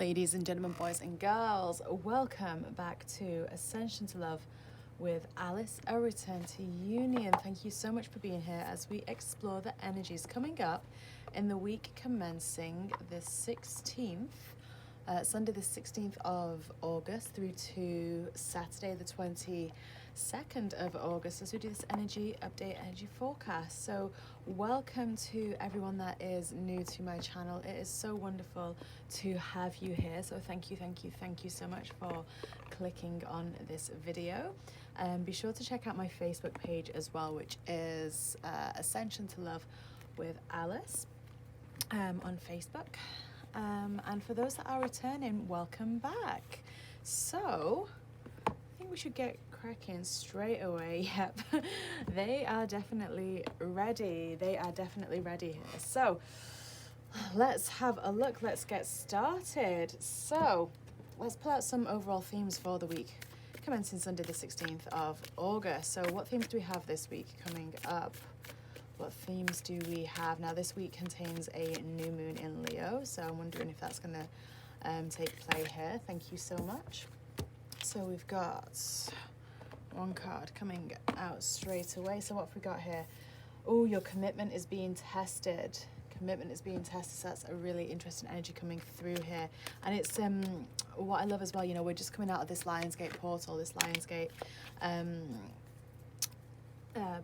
Ladies and gentlemen, boys and girls, welcome back to Ascension to Love with Alice, a return to union. Thank you so much for being here as we explore the energies coming up in the week commencing the 16th, Sunday the 16th of August through to Saturday the 22nd of August as we do this energy update, energy forecast. So welcome to everyone that is new to my channel. It is so wonderful to have you here. So thank you so much for clicking on this video. Be sure to check out my Facebook page as well, which is Ascension to Love with Alice on Facebook. And for those that are returning, welcome back. So I think we should get cracking straight away. Yep, they are definitely ready. Here. So let's have a look. Let's get started. So let's pull out some overall themes for the week commencing Sunday the 16th of August. So what themes do we have this week coming up? What themes do we have? Now this week contains a new moon in Leo, so I'm wondering if that's going to take play here. Thank you so much. So we've got one card coming out straight away. So what have we got here? Oh, your commitment is being tested. Commitment is being tested. So that's a really interesting energy coming through here. And it's what I love as well, you know, we're just coming out of this Lionsgate portal, this Lionsgate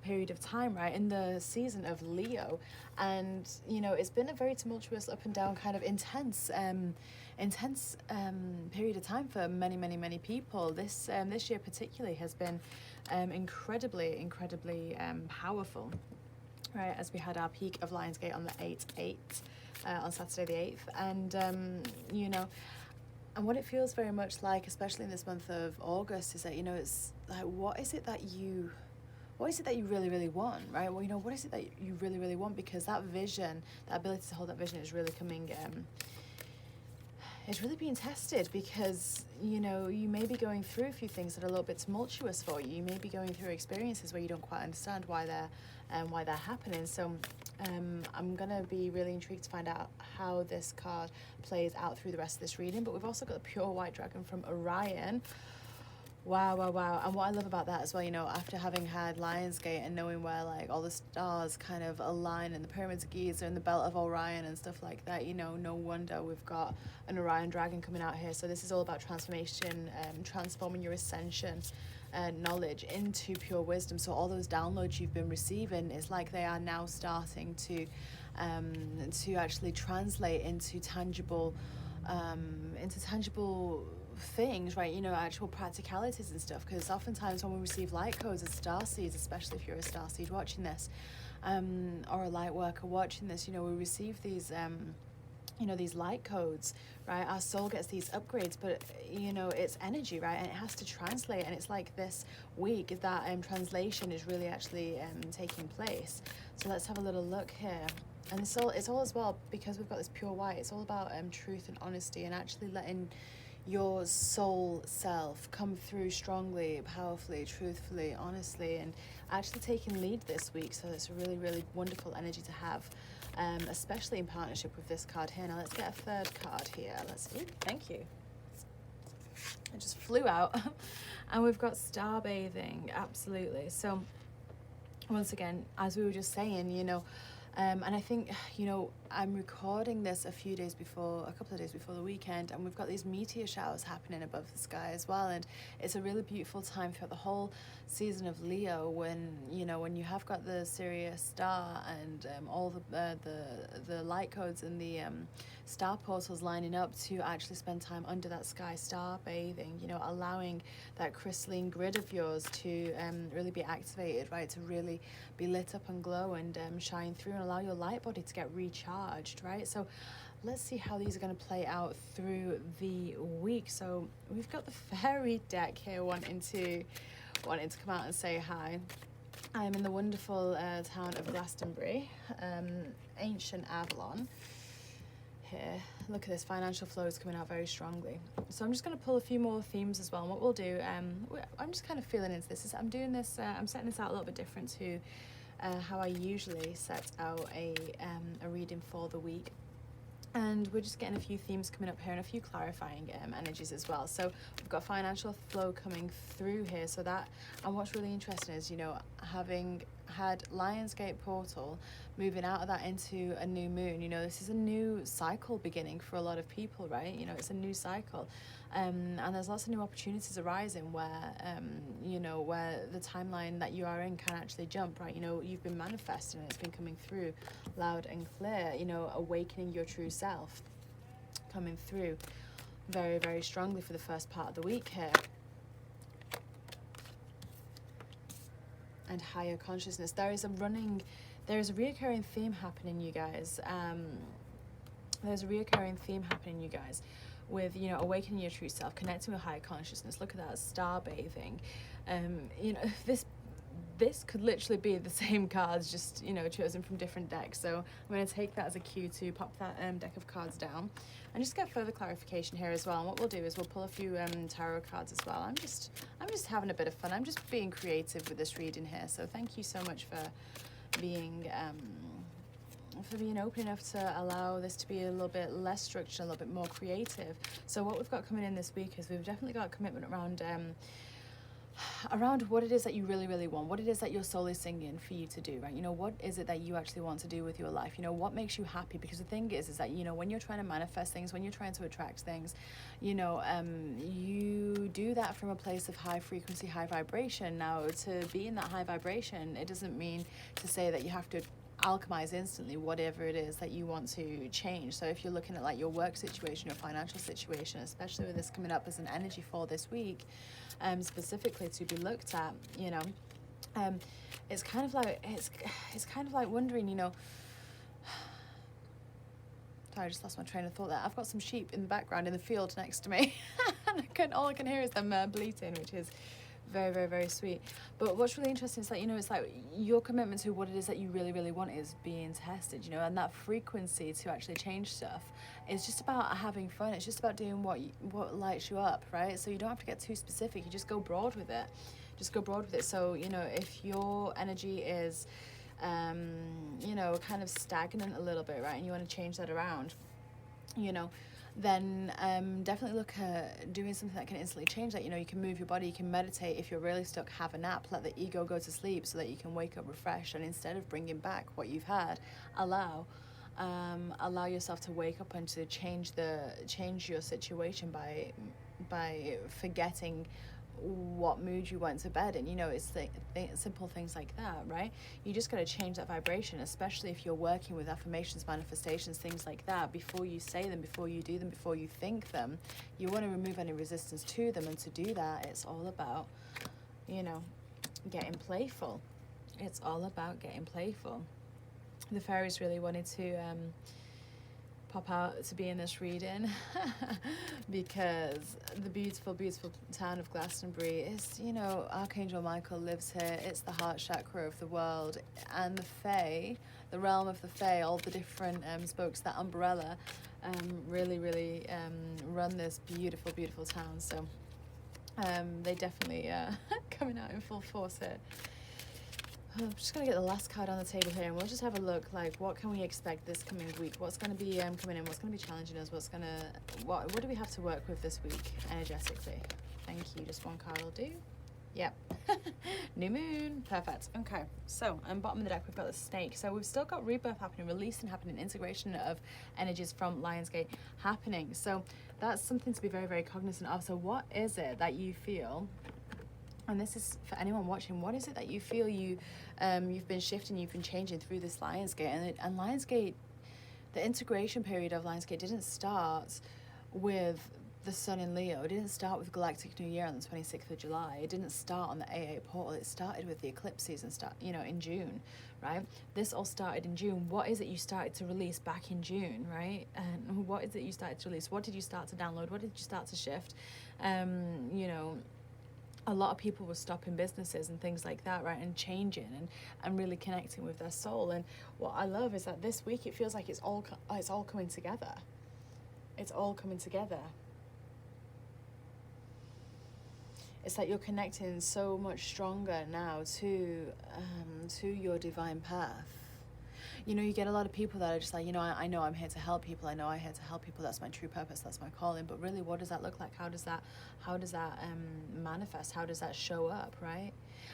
period of time, right, in the season of Leo. And you know, it's been a very tumultuous, up and down, kind of intense period of time for many people. This year particularly has been incredibly powerful, right, as we had our peak of Lionsgate on the 8th on Saturday the 8th. And you know, and what it feels very much like, especially in this month of August, is that, you know, it's like, what is it that you really want, right? Well, you know, what is it that you really want? Because that vision, that ability to hold that vision is really coming, it's really being tested, because, you know, you may be going through a few things that are a little bit tumultuous for you. You may be going through experiences where you don't quite understand why they're happening. So I'm going to be really intrigued to find out how this card plays out through the rest of this reading. But we've also got the pure white dragon from Orion. Wow. And what I love about that as well, you know, after having had Lionsgate and knowing where, like, all the stars kind of align in the pyramids of Giza and the belt of Orion and stuff like that, you know, no wonder we've got an Orion dragon coming out here. So this is all about transformation, transforming your ascension knowledge into pure wisdom. So all those downloads you've been receiving, it's like they are now starting to actually translate into tangible things, right? You know, actual practicalities and stuff. Because oftentimes when we receive light codes as starseeds, especially if you're a starseed watching this, or a light worker watching this, you know, we receive these you know, these light codes, right? Our soul gets these upgrades, but you know, it's energy, right? And it has to translate. And it's like this week that translation is really actually taking place. So let's have a little look here. And it's all as well, because we've got this pure white, it's all about truth and honesty, and actually letting your soul self come through strongly, powerfully, truthfully, honestly, and actually taking lead this week. So it's a really wonderful energy to have, especially in partnership with this card here. Now let's get a third card here. Thank you. It just flew out. And we've got star bathing. Absolutely. So once again, as we were just saying, you know, and I think, you know, I'm recording this a couple of days before the weekend, and we've got these meteor showers happening above the sky as well. And it's a really beautiful time throughout the whole season of Leo, when, you know, when you have got the Sirius star and all the light codes and the star portals lining up to actually spend time under that sky, star bathing, you know, allowing that crystalline grid of yours to really be activated, right, to really be lit up and glow and shine through, and allow your light body to get recharged, right? So let's see how these are going to play out through the week. So we've got the fairy deck here wanting to come out and say hi. I'm in the wonderful town of Glastonbury, ancient Avalon. Here, look at this, financial flow is coming out very strongly. So I'm just going to pull a few more themes as well. And what we'll do, I'm just kind of feeling into this. I'm doing this, I'm setting this out a little bit different to how I usually set out a reading for the week. And we're just getting a few themes coming up here and a few clarifying energies as well. So we've got financial flow coming through here. So that, and what's really interesting is, you know, having had Lionsgate portal, moving out of that into a new moon, you know, this is a new cycle beginning for a lot of people, right? You know, it's a new cycle. And there's lots of new opportunities arising where, you know, where the timeline that you are in can actually jump, right? You know, you've been manifesting and it's been coming through loud and clear, you know, awakening your true self coming through very, very strongly for the first part of the week here. And higher consciousness. There is a reoccurring theme happening, you guys. There's a reoccurring theme happening, you guys, with, you know, awakening your true self, connecting with higher consciousness. Look at that, star bathing. You know, this could literally be the same cards, just, you know, chosen from different decks. So I'm going to take that as a cue to pop that deck of cards down and just get further clarification here as well. And what we'll do is we'll pull a few tarot cards as well. I'm just having a bit of fun. I'm just being creative with this reading here. So thank you so much for being open enough to allow this to be a little bit less structured, a little bit more creative. So what we've got coming in this week is we've definitely got a commitment around what it is that you really, really want, what it is that your soul is singing for you to do, right? You know, what is it that you actually want to do with your life? You know, what makes you happy? Because the thing is that, you know, when you're trying to manifest things, when you're trying to attract things, you know, you do that from a place of high frequency, high vibration. Now, to be in that high vibration, it doesn't mean to say that you have to alchemize instantly whatever it is that you want to change. So if you're looking at like your work situation, your financial situation, especially with this coming up as an energy for this week, specifically to be looked at, you know, it's kind of like wondering, you know, sorry, I just lost my train of thought there. I've got some sheep in the background in the field next to me and all I can hear is them bleating, which is very, very, very sweet. But what's really interesting is that, you know, it's like your commitment to what it is that you really, really want is being tested, you know, and that frequency to actually change stuff is just about having fun. It's just about doing what lights you up, right? So you don't have to get too specific. You just go broad with it. Just go broad with it. So, you know, if your energy is, you know, kind of stagnant a little bit, right, and you want to change that around, you know, then definitely look at doing something that can instantly change that. You know, you can move your body, you can meditate. If you're really stuck, have a nap, let the ego go to sleep so that you can wake up refreshed. And instead of bringing back what you've had, allow yourself to wake up and to change your situation by forgetting what mood you went to bed in. You know, it's simple things like that, right? You just got to change that vibration, especially if you're working with affirmations, manifestations, things like that. Before you say them, before you do them, before you think them, you want to remove any resistance to them. And to do that, it's all about, you know, getting playful. It's all about getting playful. The fairies really wanted to pop out to be in this reading because the beautiful, beautiful town of Glastonbury is, you know, Archangel Michael lives here. It's the heart chakra of the world, and the Fae, the realm of the Fae, all the different spokes, that umbrella, really, really run this beautiful, beautiful town. So they definitely coming out in full force here. I'm just going to get the last card on the table here and we'll just have a look, like, what can we expect this coming week? What's going to be coming in? What's going to be challenging us? What do we have to work with this week energetically? Thank you. Just one card will do. Yep. New moon. Perfect. Okay. So, bottom of the deck, we've got the snake. So we've still got rebirth happening, releasing happening, integration of energies from Lionsgate happening. So that's something to be very, very cognizant of. So what is it that you feel? And this is for anyone watching. What is it that you feel you've been shifting, you've been changing through this Lionsgate? And Lionsgate, the integration period of Lionsgate didn't start with the sun in Leo. It didn't start with Galactic New Year on the 26th of July. It didn't start on the AA portal. It started with the eclipse season, in June, right? This all started in June. What is it you started to release back in June, right? And what is it you started to release? What did you start to download? What did you start to shift? A lot of people were stopping businesses and things like that, right, and changing and really connecting with their soul. And what I love is that this week it feels like it's all coming together. It's all coming together. It's like you're connecting so much stronger now to your divine path. you know, you get a lot of people that are just like, you know, I know I'm here to help people. I know I'm here to help people. That's my true purpose. That's my calling. But really, what does that look like? How does that manifest? How does that show up, right?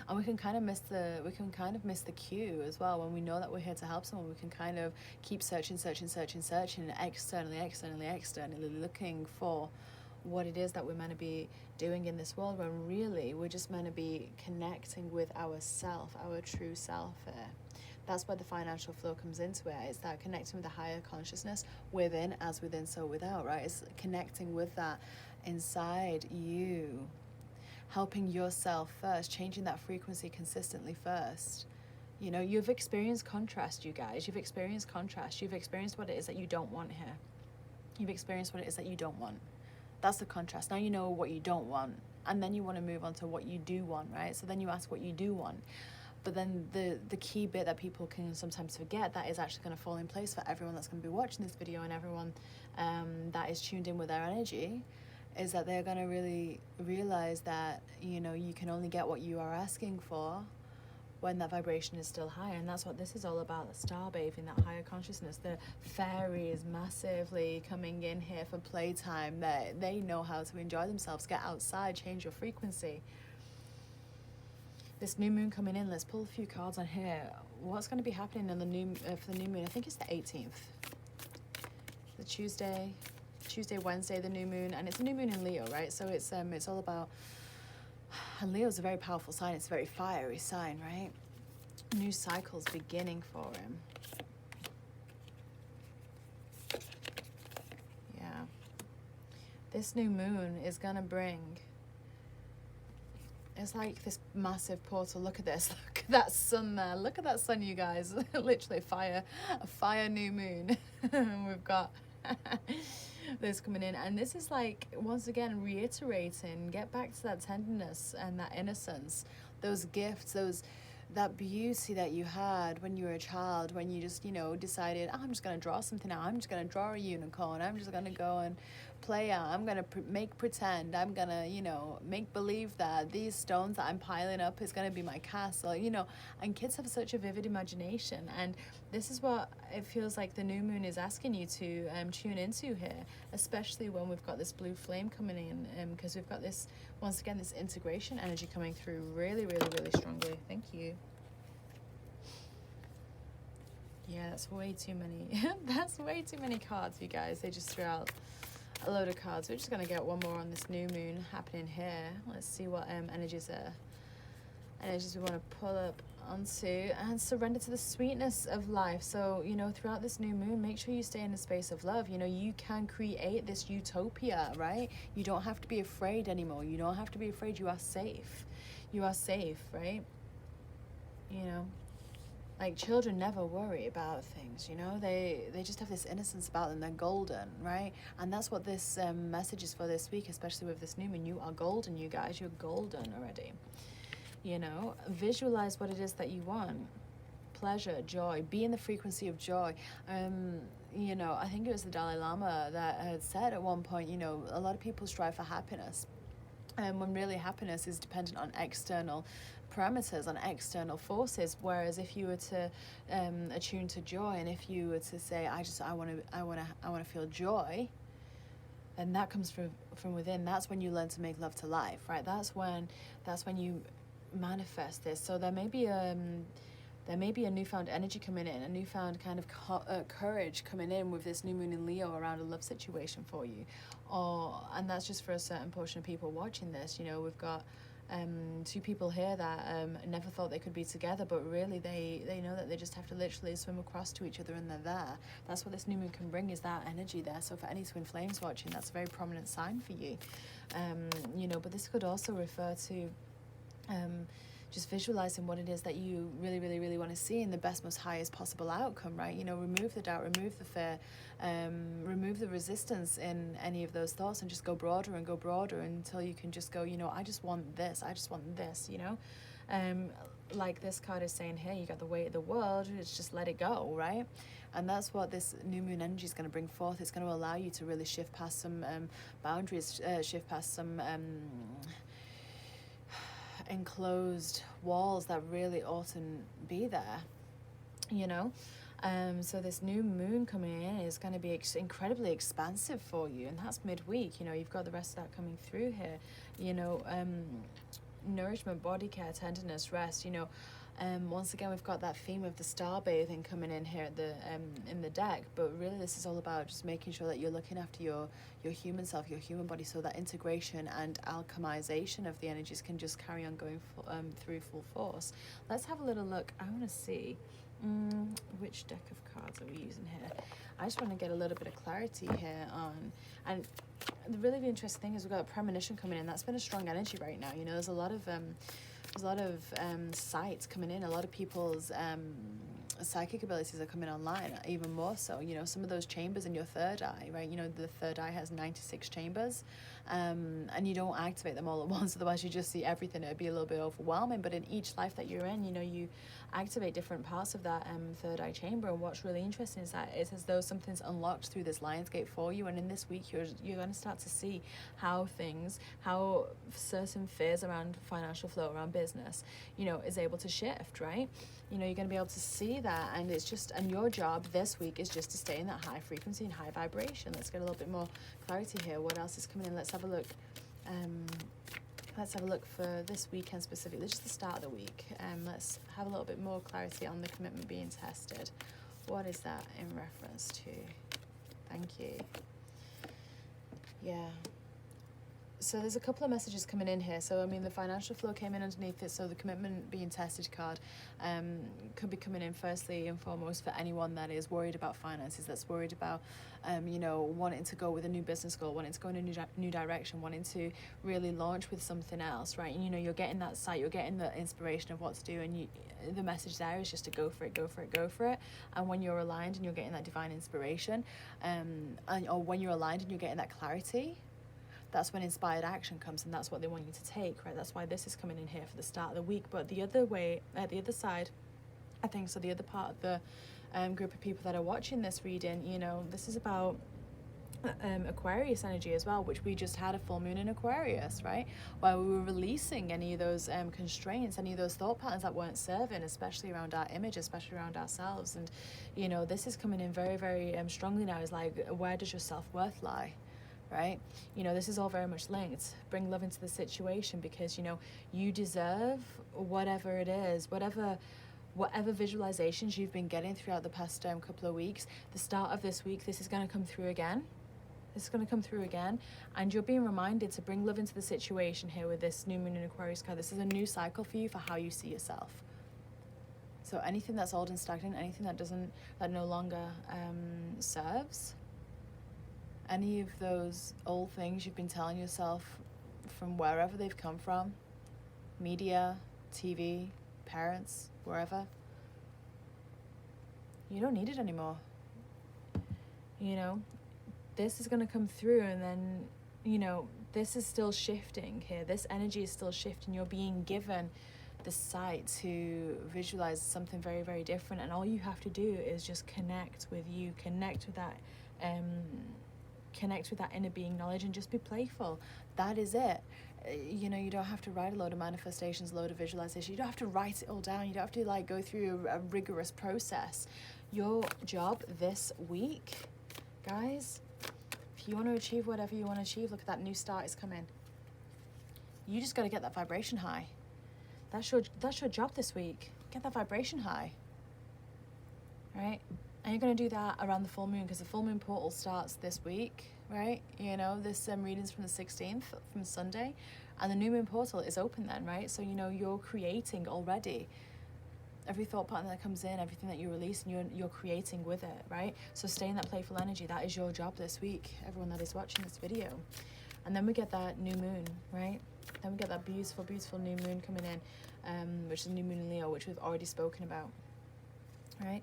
And we can kind of miss the cue as well. When we know that we're here to help someone, we can kind of keep searching, and externally looking for what it is that we're meant to be doing in this world, when really we're just meant to be connecting with ourself, our true self here. That's where the financial flow comes into it. It's that connecting with the higher consciousness within, as within, so without, right? It's connecting with that inside you, helping yourself first, changing that frequency consistently first. You know, you've experienced contrast, you guys. You've experienced contrast. You've experienced what it is that you don't want here. You've experienced what it is that you don't want. That's the contrast. Now you know what you don't want, and then you want to move on to what you do want, right? So then you ask what you do want. But then the key bit that people can sometimes forget, that is actually going to fall in place for everyone that's going to be watching this video, and everyone that is tuned in with their energy, is that they're going to really realize that, you know, you can only get what you are asking for when that vibration is still high. And that's what this is all about, the star bathing, that higher consciousness. The fairies massively coming in here for playtime. They know how to enjoy themselves. Get outside, change your frequency. This new moon coming in, let's pull a few cards on here. What's going to be happening on the for the new moon? I think it's the 18th. The Tuesday, Wednesday, the new moon, and it's a new moon in Leo, right? So it's all about, and Leo's a very powerful sign. It's a very fiery sign, right? New cycles beginning for him. Yeah. This new moon is going to bring, it's like this massive portal. Look at this. Look at that sun there. Look at that sun, you guys. Literally a fire new moon. We've got this coming in. And this is like, once again, reiterating, get back to that tenderness and that innocence. Those gifts, that beauty that you had when you were a child, when you just, you know, decided, oh, I'm just going to draw something out. I'm just going to draw a unicorn. I'm just going to go and play out. I'm going to make pretend. I'm going to, you know, make believe that these stones that I'm piling up is going to be my castle, you know. And kids have such a vivid imagination. And this is what it feels like the new moon is asking you to tune into here, especially when we've got this blue flame coming in, because we've got this, once again, this integration energy coming through really, really, really strongly. Thank you. Yeah, that's way too many. That's way too many cards, you guys. They just threw out a load of cards. We're just going to get one more on this new moon happening here. Let's see what energies we want to pull up onto, and surrender to the sweetness of life. So, you know, throughout this new moon, make sure you stay in a space of love. You know, you can create this utopia, right? You don't have to be afraid anymore. You don't have to be afraid. You are safe. You are safe, right? You know, like children never worry about things, you know, they just have this innocence about them. They're golden, right? And that's what this message is for this week, especially with this new moon. You are golden, you guys. You're golden already. You know, visualize what it is that you want. Pleasure, joy, be in the frequency of joy. You know, I think it was the Dalai Lama that had said at one point, you know, a lot of people strive for happiness, when really happiness is dependent on external parameters, on external forces. Whereas if you were to attune to joy, and if you were to say, I want to feel joy, and that comes from within. That's when you learn to make love to life, right? That's when you manifest this. So there may be a newfound energy coming in, a newfound kind of courage coming in with this new moon in Leo around a love situation for you. And that's just for a certain portion of people watching this. You know, we've got two people here that never thought they could be together, but really they know that they just have to literally swim across to each other and they're there. That's what this new moon can bring, is that energy there. So for any twin flames watching, that's a very prominent sign for you. You know, but this could also refer to just visualizing what it is that you really, really, really want to see in the best, most highest possible outcome, right? You know, remove the doubt, remove the fear, remove the resistance in any of those thoughts, and just go broader and go broader until you can just go, you know, I just want this, you know? Like this card is saying here, you got the weight of the world, it's just let it go, right? And that's what this new moon energy is going to bring forth. It's going to allow you to really shift past some boundaries, shift past some enclosed walls that really oughtn't be there, you know. So this new moon coming in is going to be incredibly expansive for you, and that's midweek. You know, you've got the rest of that coming through here. You know, nourishment, body care, tenderness, rest. You know, once again, we've got that theme of the star bathing coming in here at the in the deck. But really, this is all about just making sure that you're looking after your human self, your human body, so that integration and alchemization of the energies can just carry on going through full force. Let's have a little look. I want to see. Which deck of cards are we using here? I just want to get a little bit of clarity here on, and the really interesting thing is we've got a premonition coming in. That's been a strong energy right now. You know, there's a lot of sights coming in. A lot of people's psychic abilities are coming online, even more so. You know, some of those chambers in your third eye, right? You know, the third eye has 96 chambers, and you don't activate them all at once, otherwise you just see everything. It'd be a little bit overwhelming. But in each life that you're in, you know, you activate different parts of that third eye chamber. And what's really interesting is that it's as though something's unlocked through this Lion's Gate for you. And in this week, you're going to start to see how certain fears around financial flow, around business, you know, is able to shift, right? You know, you're going to be able to see that, and it's just, and your job this week is just to stay in that high frequency and high vibration. Let's get a little bit more clarity here. What else is coming in? Let's have a look. Let's have a look for this weekend specifically, just the start of the week. Let's have a little bit more clarity on the commitment being tested. What is that in reference to? Thank you. Yeah. So there's a couple of messages coming in here. So, I mean, the financial flow came in underneath it. So the commitment being tested card could be coming in firstly and foremost for anyone that is worried about finances, that's worried about, you know, wanting to go with a new business goal, wanting to go in a new direction, wanting to really launch with something else, right? And, you know, you're getting that sight, you're getting the inspiration of what to do. And the message there is just to go for it, go for it, go for it. And when you're aligned and you're getting that divine inspiration, or when you're aligned and you're getting that clarity, that's when inspired action comes, and that's what they want you to take, right? That's why this is coming in here for the start of the week. But the other way, the other side, I think, so the other part of the group of people that are watching this reading, you know, this is about Aquarius energy as well, which we just had a full moon in Aquarius, right? Where we were releasing any of those constraints, any of those thought patterns that weren't serving, especially around our image, especially around ourselves. And, you know, this is coming in very, very strongly now. Is like, where does your self-worth lie? Right? You know, this is all very much linked. Bring love into the situation, because, you know, you deserve whatever it is, whatever visualizations you've been getting throughout the past couple of weeks. The start of this week, this is going to come through again. This is going to come through again, and you're being reminded to bring love into the situation here with this new moon in Aquarius card. This is a new cycle for you for how you see yourself. So anything that's old and stagnant, anything that no longer serves, any of those old things you've been telling yourself from wherever they've come from, media, TV, parents, wherever, you don't need it anymore. You know, this is going to come through, and then, you know, this is still shifting here. This energy is still shifting. You're being given the sight to visualize something very, very different, and all you have to do is just connect with you, connect with that inner being knowledge, and just be playful. That is it. You know, you don't have to write a load of manifestations, a load of visualization. You don't have to write it all down. You don't have to like go through a rigorous process. Your job this week, guys, if you want to achieve whatever you want to achieve, look at that new start is coming. You just got to get that vibration high. That's your job this week. Get that vibration high, right? And you're going to do that around the full moon, because the full moon portal starts this week, right? You know, this reading's from the 16th, from Sunday, and the new moon portal is open then, right? So, you know, you're creating already. Every thought pattern that comes in, everything that you release, and you're creating with it, right? So stay in that playful energy. That is your job this week, everyone that is watching this video. And then we get that new moon, right? Then we get that beautiful, beautiful new moon coming in, which is new moon in Leo, which we've already spoken about, right?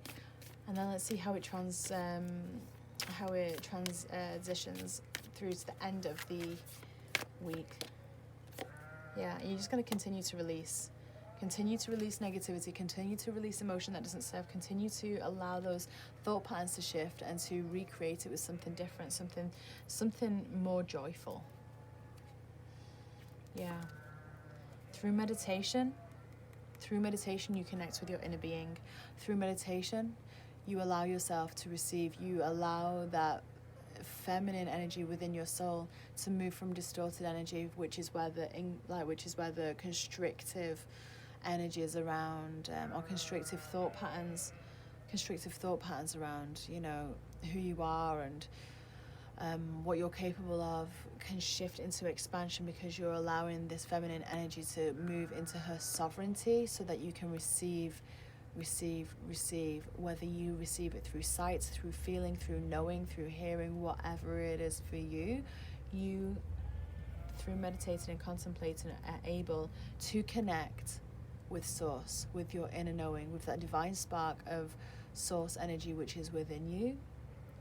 And then let's see how it transitions through to the end of the week. Yeah, you're just going to continue to release. Continue to release negativity, continue to release emotion that doesn't serve, continue to allow those thought patterns to shift and to recreate it with something different, something more joyful. Yeah. Through meditation, you connect with your inner being. Through meditation, You allow yourself to receive. You allow that feminine energy within your soul to move from distorted energy, which is where the constrictive energies around, or constrictive thought patterns around, you know, who you are and what you're capable of, can shift into expansion, because you're allowing this feminine energy to move into her sovereignty, so that you can receive, whether you receive it through sight, through feeling, through knowing, through hearing, whatever it is for you. You, through meditating and contemplating, are able to connect with source, with your inner knowing, with that divine spark of source energy which is within you.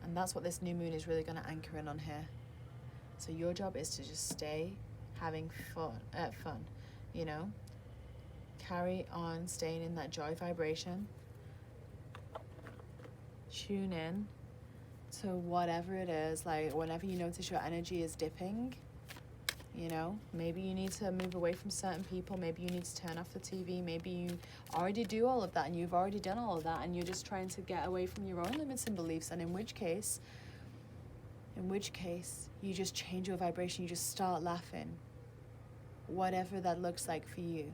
And that's what this new moon is really going to anchor in on here. So your job is to just stay having fun, you know, carry on staying in that joy vibration, tune in to whatever it is. Like, whenever you notice your energy is dipping, you know, maybe you need to move away from certain people, maybe you need to turn off the TV, maybe you already do all of that and you've already done all of that and you're just trying to get away from your own limits and beliefs, and in which case you just change your vibration, you just start laughing, whatever that looks like for you.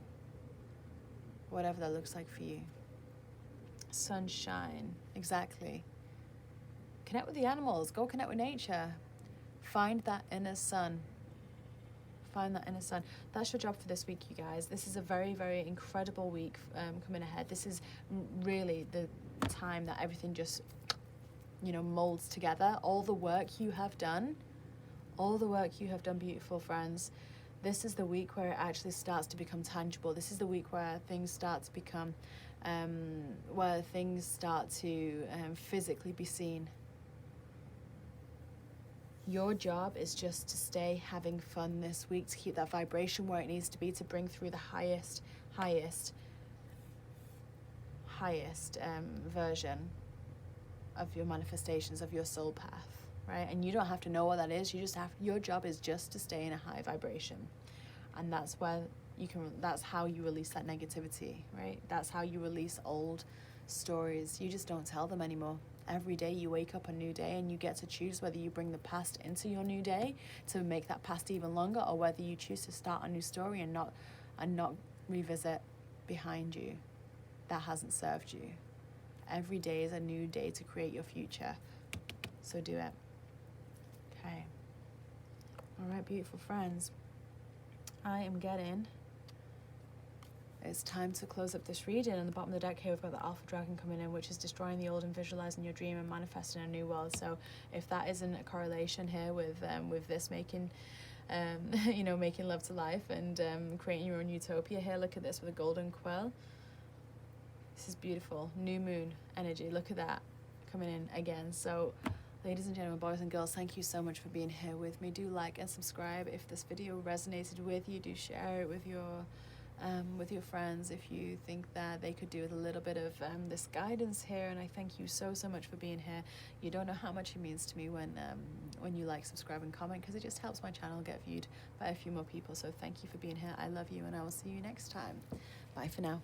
Sunshine, exactly. Connect with the animals, go connect with nature, find that inner sun. That's your job for this week, you guys. This is a very, very incredible week coming ahead. This is really the time that everything just, you know, molds together. All the work you have done, beautiful friends. This is the week where it actually starts to become tangible. This is the week where things start to become, physically be seen. Your job is just to stay having fun this week, to keep that vibration where it needs to be, to bring through the highest version of your manifestations, of your soul path, right? And you don't have to know what that is. Your job is just to stay in a high vibration. And that's how you release that negativity, right? That's how you release old stories. You just don't tell them anymore. Every day you wake up a new day, and you get to choose whether you bring the past into your new day to make that past even longer, or whether you choose to start a new story and not revisit behind you that hasn't served you. Every day is a new day to create your future. So do it. Okay. All right, beautiful friends. It's time to close up this reading. On the bottom of the deck here, we've got the Alpha Dragon coming in, which is destroying the old and visualizing your dream and manifesting a new world. So if that isn't a correlation here with this making, making love to life and creating your own utopia here, look at this with a golden quill. This is beautiful. New moon energy. Look at that coming in again. So ladies and gentlemen, boys and girls, thank you so much for being here with me. Do like and subscribe if this video resonated with you. Do share it with your friends if you think that they could do with a little bit of this guidance here. And I thank you so much for being here. You don't know how much it means to me when you like, subscribe and comment, because it just helps my channel get viewed by a few more people. So thank you for being here. I love you, and I will see you next time. Bye for now.